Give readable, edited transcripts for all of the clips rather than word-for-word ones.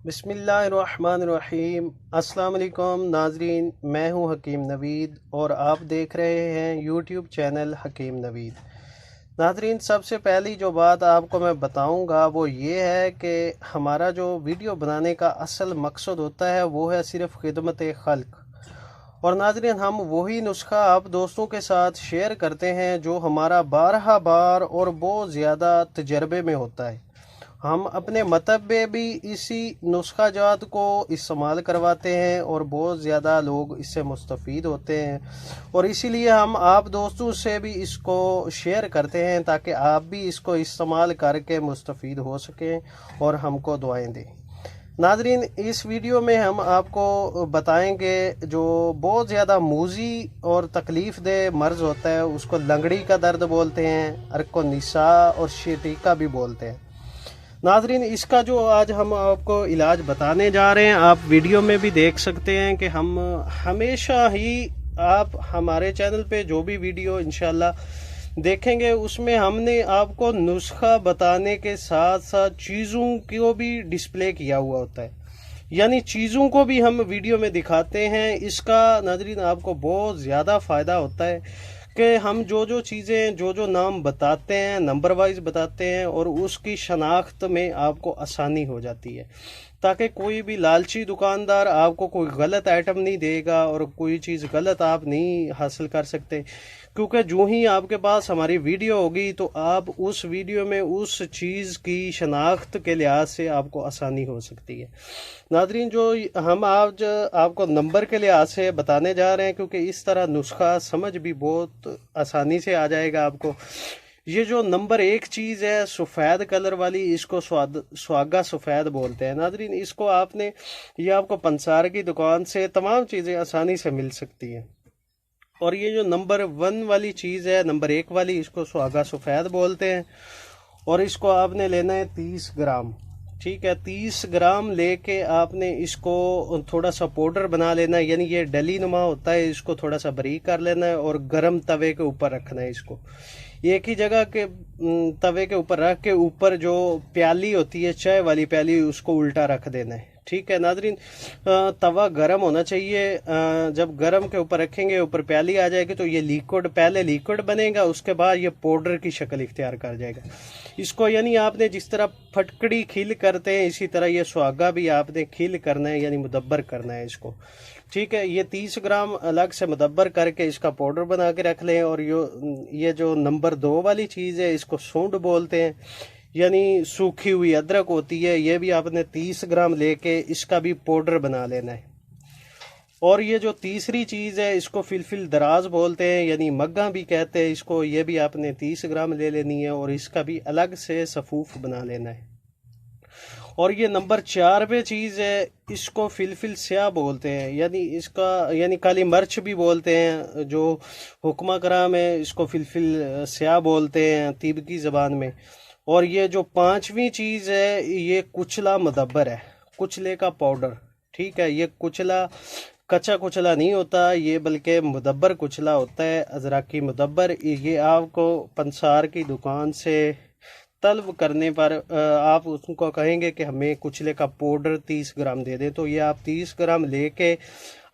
بسم اللہ الرحمن الرحیم۔ السلام علیکم ناظرین، میں ہوں حکیم نوید اور آپ دیکھ رہے ہیں یوٹیوب چینل حکیم نوید۔ ناظرین، سب سے پہلی جو بات آپ کو میں بتاؤں گا وہ یہ ہے کہ ہمارا جو ویڈیو بنانے کا اصل مقصد ہوتا ہے وہ ہے صرف خدمت خلق، اور ناظرین ہم وہی نسخہ آپ دوستوں کے ساتھ شیئر کرتے ہیں جو ہمارا بارہا بار اور بہت زیادہ تجربے میں ہوتا ہے۔ ہم اپنے مطب میں بھی اسی نسخہ جات کو استعمال کرواتے ہیں اور بہت زیادہ لوگ اس سے مستفید ہوتے ہیں، اور اسی لیے ہم آپ دوستوں سے بھی اس کو شیئر کرتے ہیں تاکہ آپ بھی اس کو استعمال کر کے مستفید ہو سکیں اور ہم کو دعائیں دیں۔ ناظرین، اس ویڈیو میں ہم آپ کو بتائیں گے جو بہت زیادہ موذی اور تکلیف دہ مرض ہوتا ہے اس کو لنگڑی کا درد بولتے ہیں، ارک و نسا اور شیٹیکا بھی بولتے ہیں۔ ناظرین، اس کا جو آج ہم آپ کو علاج بتانے جا رہے ہیں، آپ ویڈیو میں بھی دیکھ سکتے ہیں کہ ہم ہمیشہ ہی آپ ہمارے چینل پہ جو بھی ویڈیو انشاءاللہ دیکھیں گے اس میں ہم نے آپ کو نسخہ بتانے کے ساتھ ساتھ چیزوں کو بھی ڈسپلے کیا ہوا ہوتا ہے، یعنی چیزوں کو بھی ہم ویڈیو میں دکھاتے ہیں۔ اس کا ناظرین آپ کو بہت زیادہ فائدہ ہوتا ہے کہ ہم جو چیزیں جو نام بتاتے ہیں نمبر وائز بتاتے ہیں، اور اس کی شناخت میں آپ کو آسانی ہو جاتی ہے تاکہ کوئی بھی لالچی دکاندار آپ کو کوئی غلط آئٹم نہیں دے گا اور کوئی چیز غلط آپ نہیں حاصل کر سکتے، کیونکہ جو ہی آپ کے پاس ہماری ویڈیو ہوگی تو آپ اس ویڈیو میں اس چیز کی شناخت کے لحاظ سے آپ کو آسانی ہو سکتی ہے۔ ناظرین، جو ہم آج آپ کو نمبر کے لحاظ سے بتانے جا رہے ہیں، کیونکہ اس طرح نسخہ سمجھ بھی بہت آسانی سے آ جائے گا آپ کو۔ یہ جو نمبر ایک چیز ہے سفید کلر والی، اس کو سواگا سفید بولتے ہیں۔ ناظرین، اس کو آپ نے یہ آپ کو پنسار کی دکان سے تمام چیزیں آسانی سے مل سکتی ہیں، اور یہ جو نمبر 1 والی چیز ہے نمبر 1 والی، اس کو سواگا سفید بولتے ہیں، اور اس کو آپ نے لینا ہے 30 گرام۔ ٹھیک ہے، 30 گرام لے کے آپ نے اس کو تھوڑا سا پاؤڈر بنا لینا ہے، یعنی یہ ڈلی نما ہوتا ہے، اس کو تھوڑا سا باریک کر لینا ہے اور گرم توے کے اوپر رکھنا ہے۔ اس کو ایک ہی جگہ کے توے کے اوپر رکھ کے اوپر جو پیالی ہوتی ہے چائے والی پیالی، اس کو الٹا رکھ دینا ہے۔ ٹھیک ہے ناظرین، توا گرم ہونا چاہیے۔ جب گرم کے اوپر رکھیں گے اوپر پیالی آ جائے گی تو یہ لیکوڈ پہلے لیکوڈ بنے گا، اس کے بعد یہ پاؤڈر کی شکل اختیار کر جائے گا۔ اس کو یعنی آپ نے جس طرح پھٹکڑی کھیل کرتے ہیں اسی طرح یہ سواگا بھی آپ نے کھیل کرنا ہے، یعنی مدبر کرنا ہے اس کو۔ ٹھیک ہے، یہ 30 گرام الگ سے مدبر کر کے اس کا پاؤڈر بنا کے رکھ لیں، اور یہ جو نمبر 2 والی چیز ہے اس کو سونڈ بولتے ہیں، یعنی سوکھی ہوئی ادرک ہوتی ہے، یہ بھی آپ نے 30 گرام لے کے اس کا بھی پاؤڈر بنا لینا ہے۔ اور یہ جو تیسری چیز ہے اس کو فلفل دراز بولتے ہیں، یعنی مگا بھی کہتے ہیں اس کو، یہ بھی آپ نے 30 گرام لے لینی ہے اور اس کا بھی الگ سے صفوف بنا لینا ہے۔ اور یہ نمبر 4 پہ چیز ہے، اس کو فلفل سیاہ بولتے ہیں، یعنی کالی مرچ بھی بولتے ہیں، جو حکمہ کرام ہے اس کو فلفل سیاہ بولتے ہیں طب کی زبان میں۔ اور یہ جو 5ویں چیز ہے یہ کچلا مدبر ہے، کچلے کا پاؤڈر۔ ٹھیک ہے، یہ کچلا کچا کچلا نہیں ہوتا، یہ بلکہ مدبر کچلا ہوتا ہے، ازرقی مدبر۔ یہ آپ کو پنسار کی دکان سے طلب کرنے پر آپ اس کو کہیں گے کہ ہمیں کچلے کا پاؤڈر 30 گرام دے دیں، تو یہ آپ 30 گرام لے کے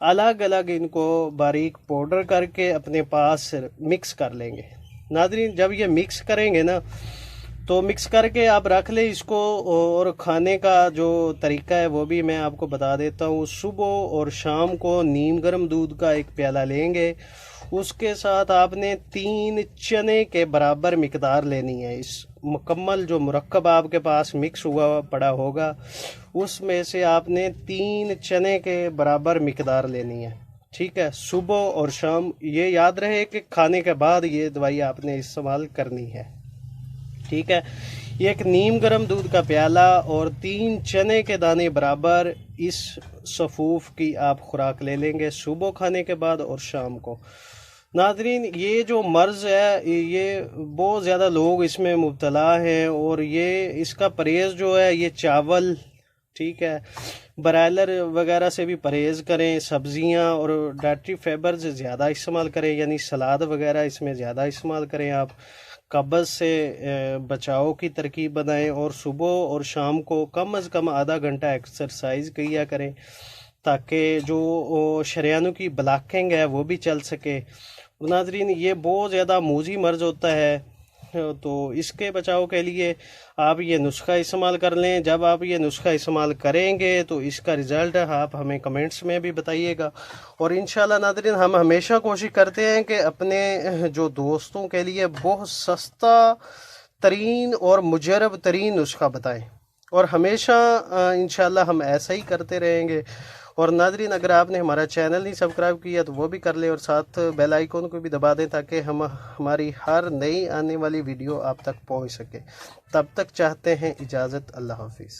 الگ الگ ان کو باریک پاؤڈر کر کے اپنے پاس مکس کر لیں گے۔ ناظرین، جب یہ مکس کریں گے نا تو مکس کر کے آپ رکھ لیں اس کو، اور کھانے کا جو طریقہ ہے وہ بھی میں آپ کو بتا دیتا ہوں۔ صبح اور شام کو نیم گرم دودھ کا ایک پیالہ لیں گے، اس کے ساتھ آپ نے 3 چنے کے برابر مقدار لینی ہے۔ اس مکمل جو مرکب آپ کے پاس مکس ہوا پڑا ہوگا اس میں سے آپ نے 3 چنے کے برابر مقدار لینی ہے۔ ٹھیک ہے، صبح اور شام، یہ یاد رہے کہ کھانے کے بعد یہ دوائی آپ نے استعمال کرنی ہے۔ ٹھیک ہے، ایک نیم گرم دودھ کا پیالہ اور 3 چنے کے دانے برابر اس صفوف کی آپ خوراک لے لیں گے صبح کھانے کے بعد اور شام کو۔ ناظرین، یہ جو مرض ہے یہ بہت زیادہ لوگ اس میں مبتلا ہیں، اور اس کا پرہیز جو ہے یہ چاول، ٹھیک ہے، برائلر وغیرہ سے بھی پرہیز کریں، سبزیاں اور ڈائٹری فائبرز زیادہ استعمال کریں، یعنی سلاد وغیرہ اس میں زیادہ استعمال کریں آپ۔ قبض سے بچاؤ کی ترکیب بنائیں، اور صبح اور شام کو کم از کم آدھا گھنٹہ ایکسرسائز کیا کریں تاکہ جو شریانوں کی بلاکنگ ہے وہ بھی چل سکے۔ ناظرین یہ بہت زیادہ موذی مرض ہوتا ہے، تو اس کے بچاؤ کے لیے آپ یہ نسخہ استعمال کر لیں۔ جب آپ یہ نسخہ استعمال کریں گے تو اس کا رزلٹ آپ ہمیں کمنٹس میں بھی بتائیے گا، اور انشاءاللہ ناظرین ہم ہمیشہ کوشش کرتے ہیں کہ اپنے جو دوستوں کے لیے بہت سستا ترین اور مجرب ترین نسخہ بتائیں، اور ہمیشہ انشاءاللہ ہم ایسا ہی کرتے رہیں گے۔ اور ناظرین اگر آپ نے ہمارا چینل نہیں سبسکرائب کیا تو وہ بھی کر لیں، اور ساتھ بیل آئیکن کو بھی دبا دیں تاکہ ہماری ہر نئی آنے والی ویڈیو آپ تک پہنچ سکے۔ تب تک چاہتے ہیں اجازت، اللہ حافظ۔